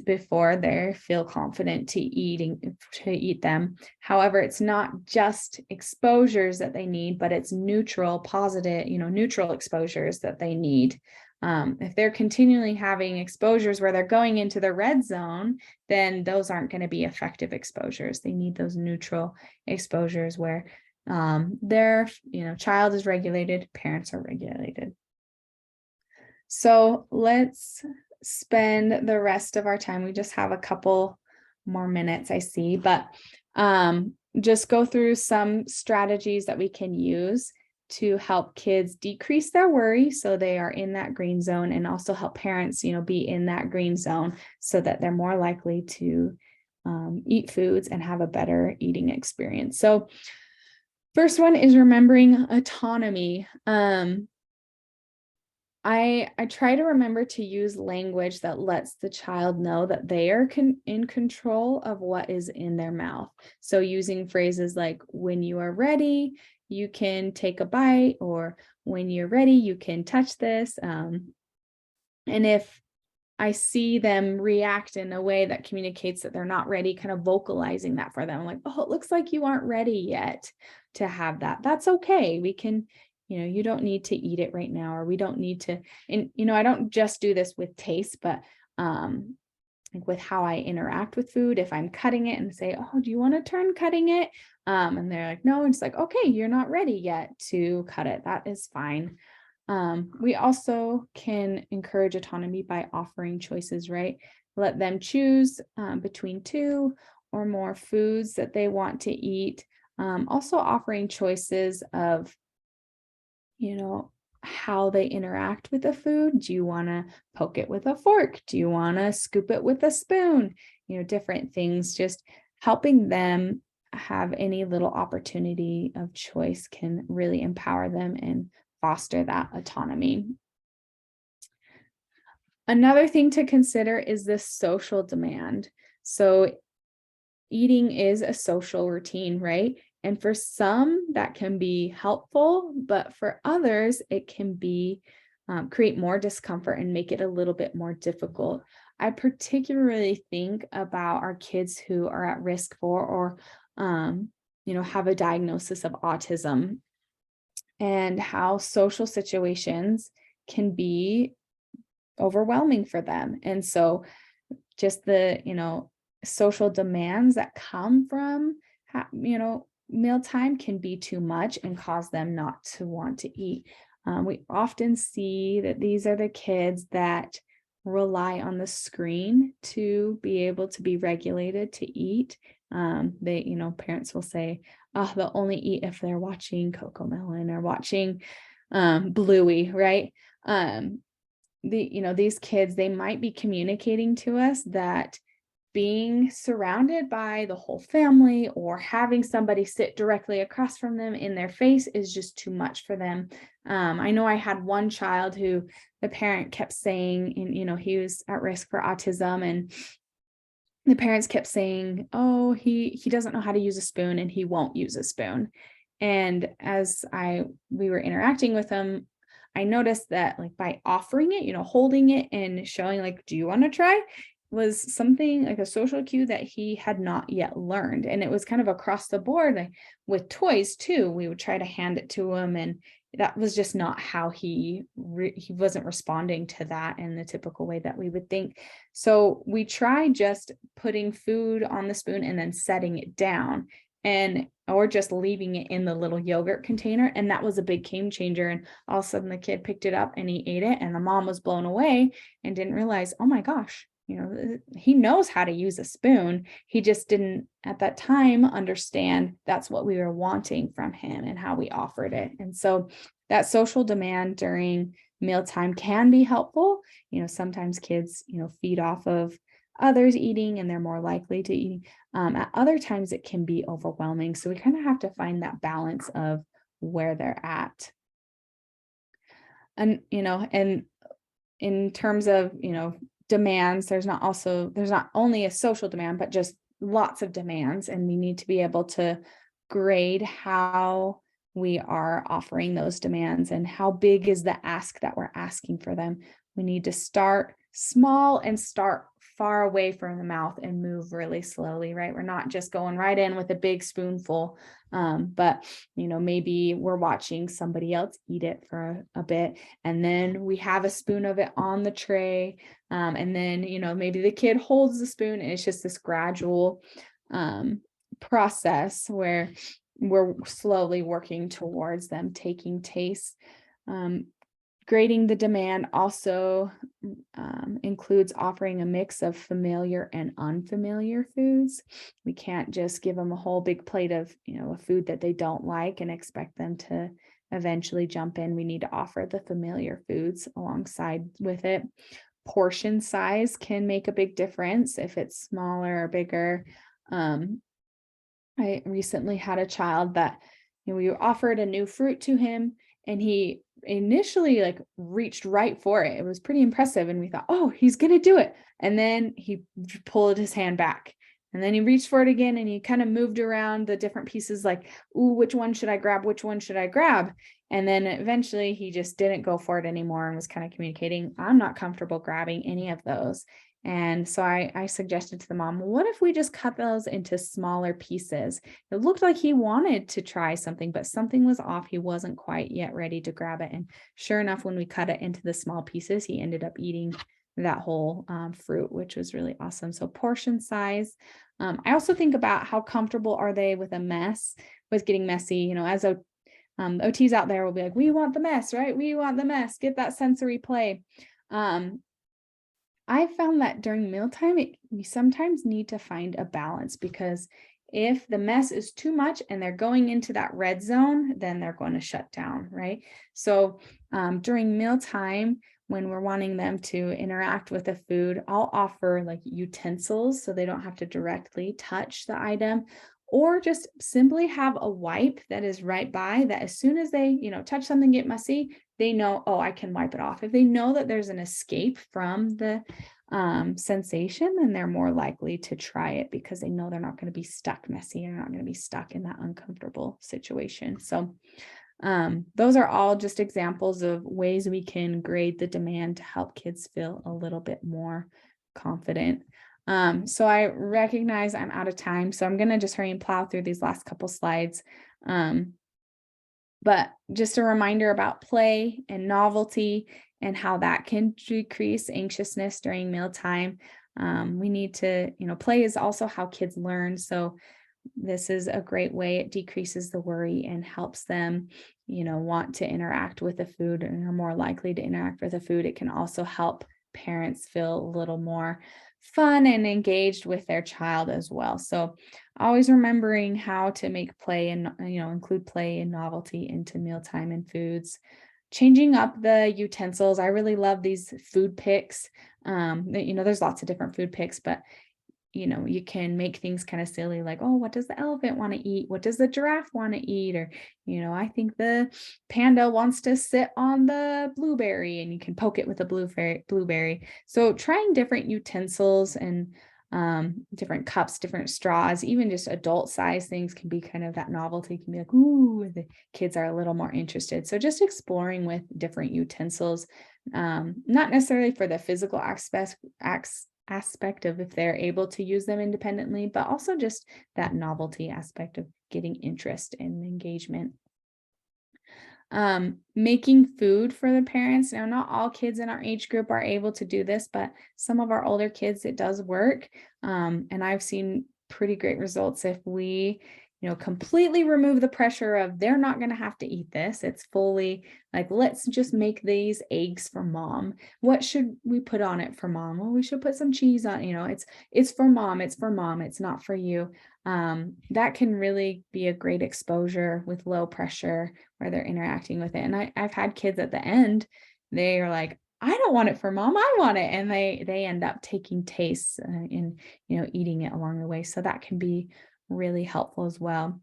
before they feel confident to eat them. However, it's not just exposures that they need, but it's neutral, positive, neutral exposures that they need. If they're continually having exposures where they're going into the red zone, then those aren't going to be effective exposures. They need those neutral exposures where their child is regulated, parents are regulated. So let's spend the rest of our time. We just have a couple more minutes, I see, but just go through some strategies that we can use to help kids decrease their worry so they are in that green zone, and also help parents, be in that green zone so that they're more likely to eat foods and have a better eating experience. So first one is remembering autonomy. I try to remember to use language that lets the child know that they are in control of what is in their mouth. So using phrases like, when you are ready, you can take a bite, or when you're ready, you can touch this. And if I see them react in a way that communicates that they're not ready, kind of vocalizing that for them, like, oh, it looks like you aren't ready yet to have that. That's okay. We can, you don't need to eat it right now, or we don't need to, and, I don't just do this with taste, but like with how I interact with food. If I'm cutting it and say, oh, do you want to turn cutting it? And they're like, no, it's like, okay, you're not ready yet to cut it. That is fine. We also can encourage autonomy by offering choices, right? Let them choose between 2 or more foods that they want to eat. Also offering choices of, how they interact with the food. Do you want to poke it with a fork? Do you want to scoop it with a spoon? Different things, just helping them have any little opportunity of choice can really empower them and foster that autonomy. Another thing to consider is the social demand. So eating is a social routine, right? And for some, that can be helpful, but for others, it can be create more discomfort and make it a little bit more difficult. I particularly think about our kids who are at risk for or have a diagnosis of autism, and how social situations can be overwhelming for them. And so just the, social demands that come from, mealtime can be too much and cause them not to want to eat. We often see that these are the kids that rely on the screen to be able to be regulated to eat. Parents will say, oh, they'll only eat if they're watching Cocomelon or watching Bluey, right? These kids, they might be communicating to us that being surrounded by the whole family or having somebody sit directly across from them in their face is just too much for them. I know I had one child who the parent kept saying, and he was at risk for autism, and the parents kept saying, oh, he doesn't know how to use a spoon and he won't use a spoon. And as we were interacting with him, I noticed that like by offering it, holding it and showing like, do you want to try? Was something like a social cue that he had not yet learned. And it was kind of across the board, like with toys too. We would try to hand it to him, and that was just not how he wasn't responding to that in the typical way that we would think. So we tried just putting food on the spoon and then setting it down, or just leaving it in the little yogurt container. And that was a big game changer. And all of a sudden the kid picked it up and he ate it, and the mom was blown away and didn't realize, oh my gosh, he knows how to use a spoon. He just didn't at that time understand that's what we were wanting from him and how we offered it. And so that social demand during mealtime can be helpful. Sometimes kids, feed off of others eating and they're more likely to eat. At other times it can be overwhelming. So we kind of have to find that balance of where they're at. And, and in terms of, demands, there's not only a social demand, but just lots of demands. And we need to be able to grade how we are offering those demands and how big is the ask that we're asking for them. We need to start small and start far away from the mouth and move really slowly, right? We're not just going right in with a big spoonful, but maybe we're watching somebody else eat it for a bit, and then we have a spoon of it on the tray, and then maybe the kid holds the spoon, and it's just this gradual process where we're slowly working towards them taking taste. Grading the demand also includes offering a mix of familiar and unfamiliar foods. We can't just give them a whole big plate of, a food that they don't like and expect them to eventually jump in. We need to offer the familiar foods alongside with it. Portion size can make a big difference if it's smaller or bigger. I recently had a child that we offered a new fruit to him, and he initially reached right for it. It was pretty impressive, and we thought, oh, he's gonna do it. And then he pulled his hand back, and then he reached for it again, and he kind of moved around the different pieces like, ooh, which one should I grab? Which one should I grab? And then eventually he just didn't go for it anymore and was kind of communicating, I'm not comfortable grabbing any of those. And so I suggested to the mom, what if we just cut those into smaller pieces? It looked like he wanted to try something, but something was off. He wasn't quite yet ready to grab it. And sure enough, when we cut it into the small pieces, he ended up eating that whole fruit, which was really awesome. So portion size. I also think about how comfortable are they with a mess, with getting messy, as OTs out there will be like, we want the mess, right? We want the mess, get that sensory play. I found that during mealtime, we sometimes need to find a balance, because if the mess is too much and they're going into that red zone, then they're going to shut down, right? So during mealtime, when we're wanting them to interact with the food, I'll offer like utensils so they don't have to directly touch the item, or just simply have a wipe that is right by, that as soon as they, touch something, get messy, they know, oh, I can wipe it off. If they know that there's an escape from the sensation, then they're more likely to try it because they know they're not going to be stuck messy, or not going to be stuck in that uncomfortable situation. So those are all just examples of ways we can grade the demand to help kids feel a little bit more confident. So I recognize I'm out of time, so I'm going to just hurry and plow through these last couple slides. But just a reminder about play and novelty and how that can decrease anxiousness during mealtime. We need to, play is also how kids learn. So this is a great way. It decreases the worry and helps them, want to interact with the food and are more likely to interact with the food. It can also help parents feel a little more fun and engaged with their child as well. So always remembering how to make play and, include play and novelty into mealtime and foods. Changing up the utensils. I really love these food picks. There's lots of different food picks, but you can make things kind of silly, like, oh, what does the elephant want to eat? What does the giraffe want to eat? Or, I think the panda wants to sit on the blueberry, and you can poke it with a blueberry. So trying different utensils and different cups, different straws, even just adult size things can be kind of that novelty, can be like, ooh, the kids are a little more interested. So just exploring with different utensils, not necessarily for the physical aspect of if they're able to use them independently, but also just that novelty aspect of getting interest and engagement. Making food for the parents. Now, not all kids in our age group are able to do this, but some of our older kids, it does work. And I've seen pretty great results if we, completely remove the pressure of they're not going to have to eat this. It's fully like, let's just make these eggs for mom. What should we put on it for mom? Well, we should put some cheese on, it's for mom. It's for mom. It's not for you. That can really be a great exposure with low pressure where they're interacting with it. And I've had kids at the end, they are like, I don't want it for mom, I want it. And they end up taking tastes and, eating it along the way. So that can be really helpful as well.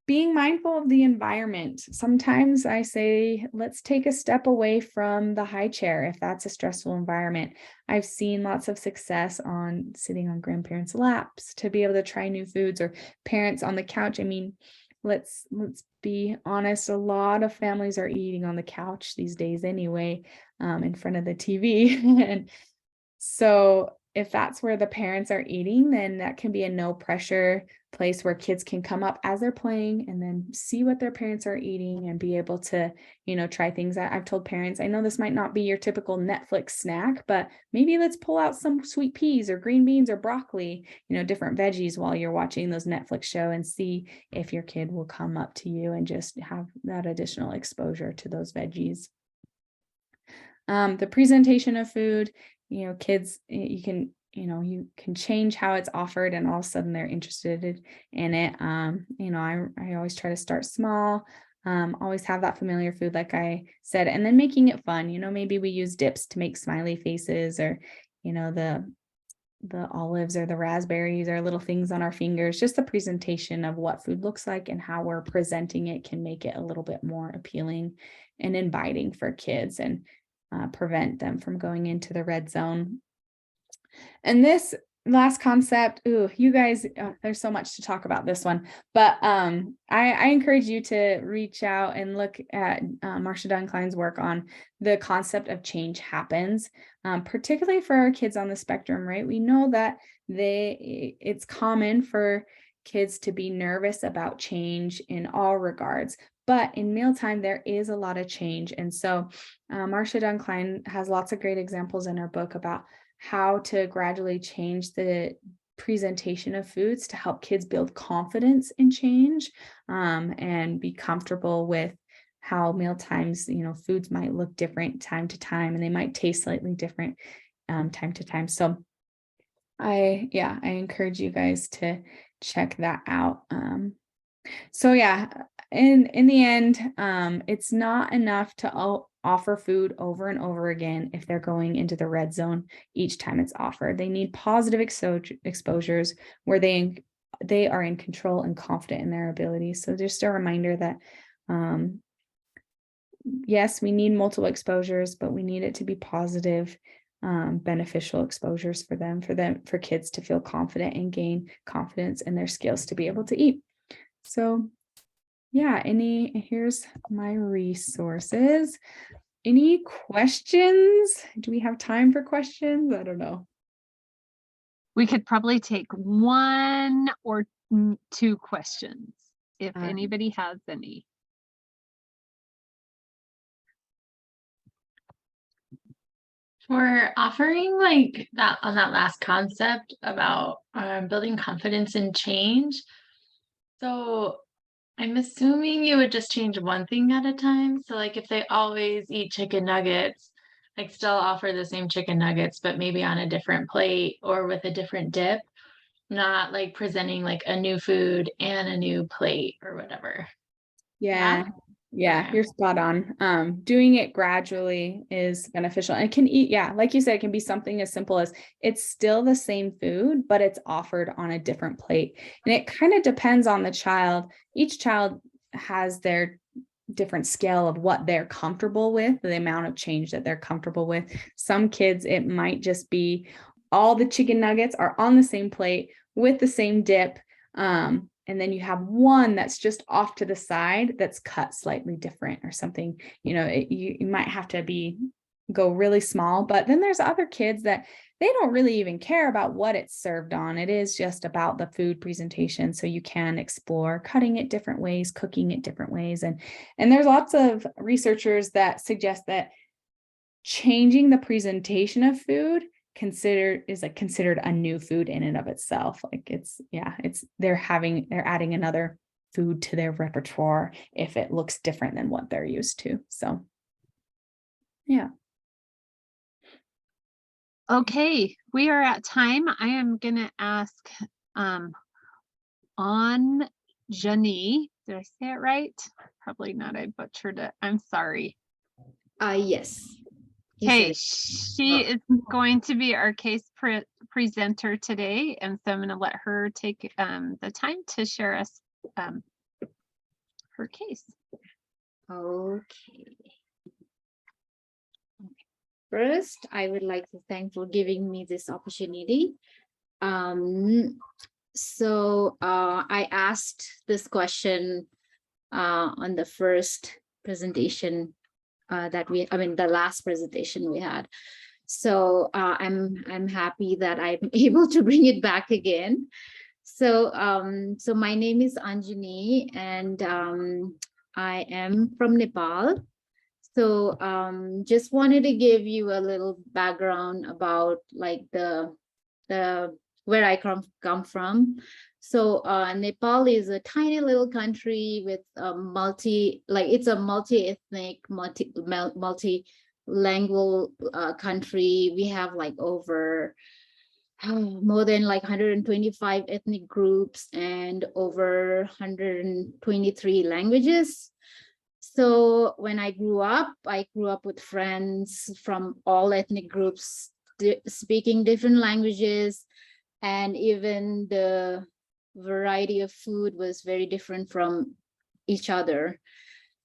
Being mindful of the environment. Sometimes I say, let's take a step away from the high chair if that's a stressful environment. I've seen lots of success on sitting on grandparents' laps to be able to try new foods, or parents on the couch. I mean, let's be honest, a lot of families are eating on the couch these days anyway, in front of the TV. And so if that's where the parents are eating, then that can be a no pressure place where kids can come up as they're playing and then see what their parents are eating and be able to, try things. I've told parents, I know this might not be your typical Netflix snack, but maybe let's pull out some sweet peas or green beans or broccoli, different veggies while you're watching those Netflix show, and see if your kid will come up to you and just have that additional exposure to those veggies. The presentation of food, kids, you can change how it's offered, and all of a sudden they're interested in it. I always try to start small, always have that familiar food, like I said, and then making it fun. Maybe we use dips to make smiley faces, or, the olives or the raspberries or little things on our fingers. Just the presentation of what food looks like and how we're presenting it can make it a little bit more appealing and inviting for kids, and prevent them from going into the red zone. And this last concept, you guys, there's so much to talk about this one, but I encourage you to reach out and look at Marcia Dunklein's work on the concept of change happens, particularly for our kids on the spectrum, right? We know that it's common for kids to be nervous about change in all regards. But in mealtime, there is a lot of change. And so Marcia Dunklein has lots of great examples in her book about how to gradually change the presentation of foods to help kids build confidence in change, and be comfortable with how mealtimes, foods might look different time to time, and they might taste slightly different time to time. So I encourage you guys to check that out. So yeah, in the end, it's not enough to offer food over and over again if they're going into the red zone each time it's offered. They need positive exposures where they are in control and confident in their abilities. So just a reminder that yes, we need multiple exposures, but we need it to be positive, beneficial exposures for kids to feel confident and gain confidence in their skills to be able to eat. So yeah, here's my resources. Any questions? Do we have time for questions? I don't know. We could probably take one or two questions if anybody has any. For offering like that on that last concept about building confidence and change. So I'm assuming you would just change one thing at a time. So like if they always eat chicken nuggets, like still offer the same chicken nuggets, but maybe on a different plate or with a different dip, not like presenting like a new food and a new plate or whatever. Yeah. Yeah, Okay. you're spot on. Doing it gradually is beneficial. And it can like you said, it can be something as simple as it's still the same food, but it's offered on a different plate. And it kind of depends on the child. Each child has their different scale of what they're comfortable with, the amount of change that they're comfortable with. Some kids, it might just be all the chicken nuggets are on the same plate with the same dip. And then you have one that's just off to the side that's cut slightly different or something. You might have to go really small, but then there's other kids that they don't really even care about what it's served on. It is just about the food presentation. So you can explore cutting it different ways, cooking it different ways. And there's lots of researchers that suggest that changing the presentation of food considered a new food in and of itself. Like they're adding another food to their repertoire if it looks different than what they're used to. So yeah. Okay, we are at time. I am gonna ask Anjani. Did I say it right? Probably not. I butchered it. I'm sorry. Yes. Okay, she is going to be our case presenter today, and so I'm going to let her take the time to share us her case. Okay. First, I would like to thank for giving me this opportunity. So I asked this question on the first presentation the last presentation we had. So I'm happy that I'm able to bring it back again. So so my name is Anjani, and I am from Nepal. So just wanted to give you a little background about like the where I come from. So Nepal is a tiny little country with it's a multi-ethnic, multi-lingual country. We have like over more than like 125 ethnic groups and over 123 languages. So when I grew up with friends from all ethnic groups speaking different languages, and even the variety of food was very different from each other.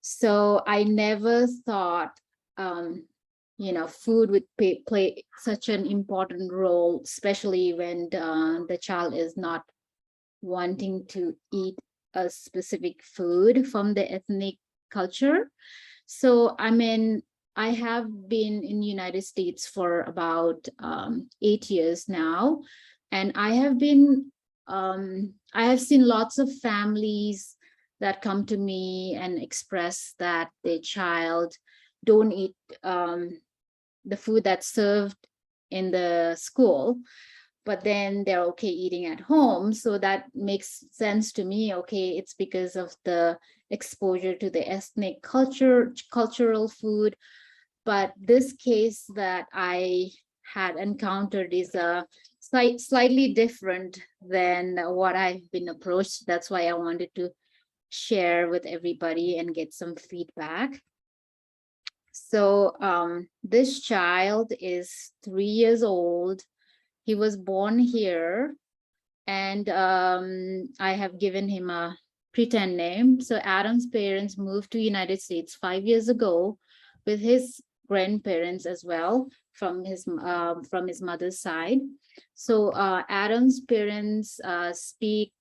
So I never thought, food would play such an important role, especially when the child is not wanting to eat a specific food from the ethnic culture. So I have been in the United States for about 8 years now, and I have seen lots of families that come to me and express that their child don't eat the food that's served in the school, but then they're okay eating at home. So that makes sense to me. Okay, it's because of the exposure to the ethnic cultural food. But this case that I had encountered is a slightly different than what I've been approached. That's why I wanted to share with everybody and get some feedback. So this child is 3 years old. He was born here, and I have given him a pretend name. So Adam's parents moved to United States 5 years ago with his grandparents as well from his mother's side. So Adam's parents speak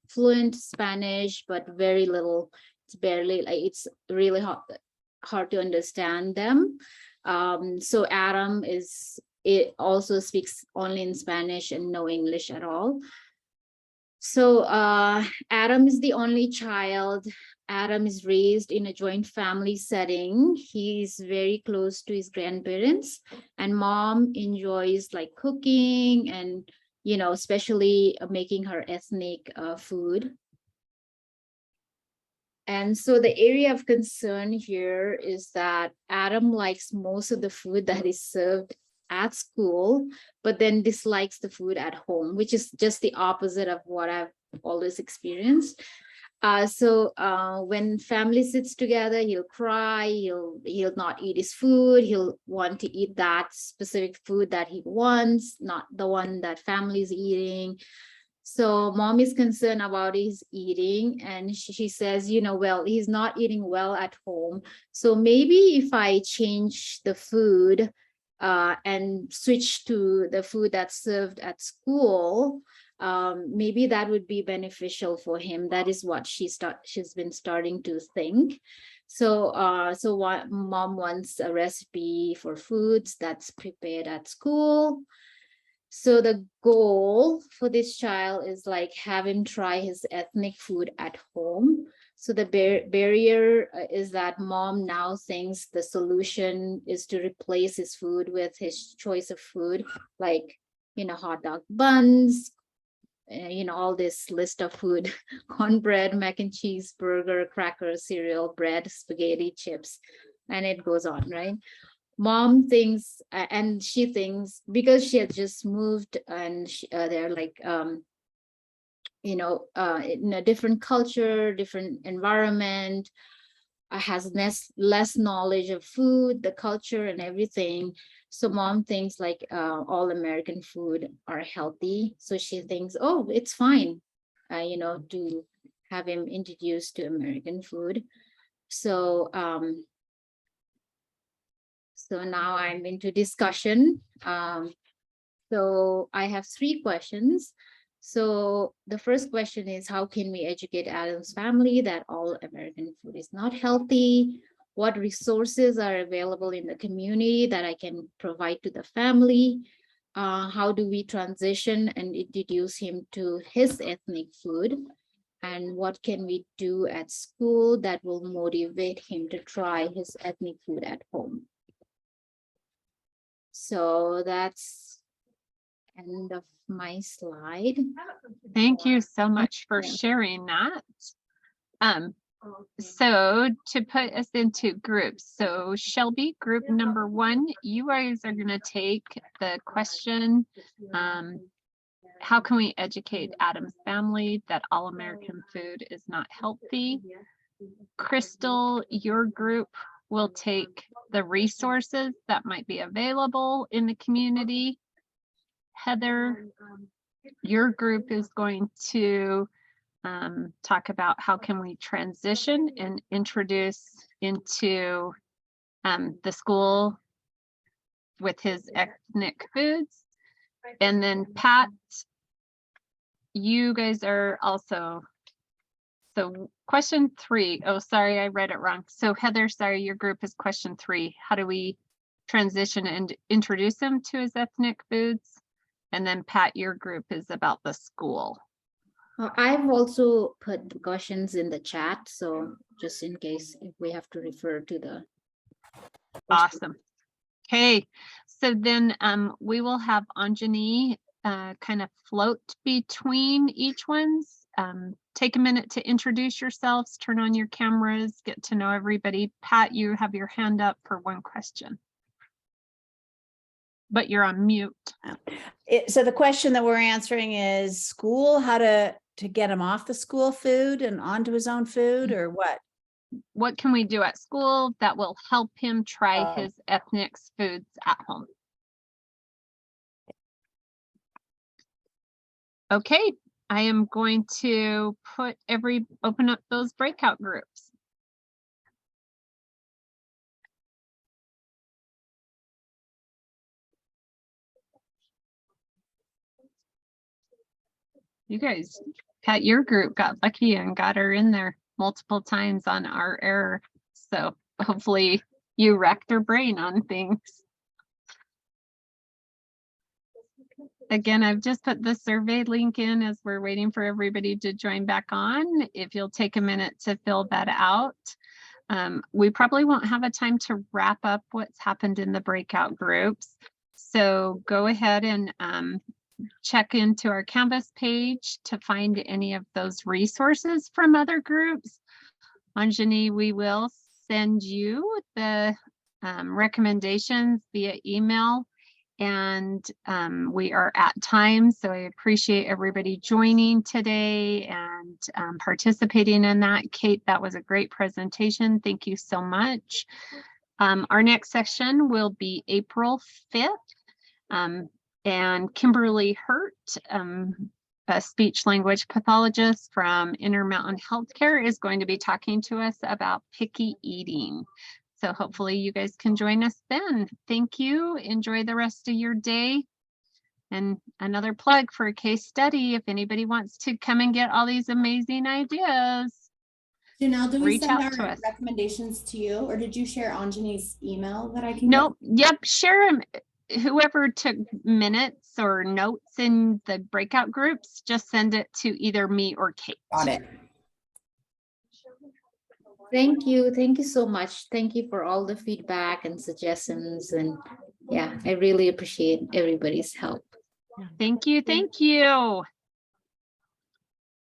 fluent Spanish, but very little. It's barely, like, it's really hard to understand them. So Adam also speaks only in Spanish and no English at all. So Adam is the only child. Adam is raised in a joint family setting. He's very close to his grandparents, and mom enjoys like cooking and, you know, especially making her ethnic food. And so the area of concern here is that Adam likes most of the food that is served at school, but then dislikes the food at home, which is just the opposite of what I've always experienced. So when family sits together, he'll cry, he'll not eat his food, he'll want to eat that specific food that he wants, not the one that family's eating. So mom is concerned about his eating, and she says, you know, well, he's not eating well at home. So maybe if I change the food and switch to the food that's served at school, maybe that would be beneficial for him. That is what she's been starting to think. So what mom wants a recipe for foods that's prepared at school. So the goal for this child is like have him try his ethnic food at home. So the barrier is that mom now thinks the solution is to replace his food with his choice of food, like, you know, hot dog buns, you know, all this list of food, cornbread, mac and cheese, burger, crackers, cereal, bread, spaghetti, chips, and it goes on, right? Mom thinks, and she thinks, because she had just moved and they're like, you know, in a different culture, different environment, has less knowledge of food, the culture and everything. So mom thinks like all American food are healthy. So she thinks, oh, it's fine, you know, to have him introduced to American food. So so now I'm into discussion. So I have 3 questions. So the first question is, how can we educate Adam's family that all American food is not healthy? What resources are available in the community that I can provide to the family? How do we transition and introduce him to his ethnic food? And what can we do at school that will motivate him to try his ethnic food at home? So that's end of my slide. Thank you so much for sharing that. So to put us into groups, so Shelby, group number 1, you guys are going to take the question, how can we educate Adam's family that all American food is not healthy? Crystal, your group will take the resources that might be available in the community. Heather, your group is going to talk about how can we transition and introduce into the school with his ethnic foods. And then Pat, you guys are also, so question 3, oh, sorry, I read it wrong. So Heather, sorry, your group is question 3. How do we transition and introduce him to his ethnic foods? And then Pat, your group is about the school. I've also put the questions in the chat, so just in case if we have to refer to the Awesome. Okay, so then we will have Anjani kind of float between each ones. Take a minute to introduce yourselves, turn on your cameras, get to know everybody. Pat, you have your hand up for one question. but you're on mute. So the question that we're answering is school, how to get him off the school food and onto his own food, or what? What can we do at school that will help him try his ethnic foods at home? Okay, I am going to open up those breakout groups. You guys, Pat, your group got lucky and got her in there multiple times on our error. So hopefully you racked her brain on things. Again, I've just put the survey link in as we're waiting for everybody to join back on. If you'll take a minute to fill that out. We probably won't have a time to wrap up what's happened in the breakout groups. So go ahead and check into our Canvas page to find any of those resources from other groups. Anjani, we will send you the recommendations via email, and we are at time, so I appreciate everybody joining today and participating in that. Kate, that was a great presentation. Thank you so much. Our next session will be April 5th. And Kimberly Hurt, a speech language pathologist from Intermountain Healthcare, is going to be talking to us about picky eating. So hopefully you guys can join us then. Thank you. Enjoy the rest of your day. And another plug for a case study, if anybody wants to come and get all these amazing ideas. Janelle, do we reach send out our to us. recommendations to you, or did you share Anjani's email that I can Nope. Yep. Share them. Whoever took minutes or notes in the breakout groups, just send it to either me or Kate. Got it. Thank you. Thank you so much. Thank you for all the feedback and suggestions. And yeah, I really appreciate everybody's help. Thank you. Thank you.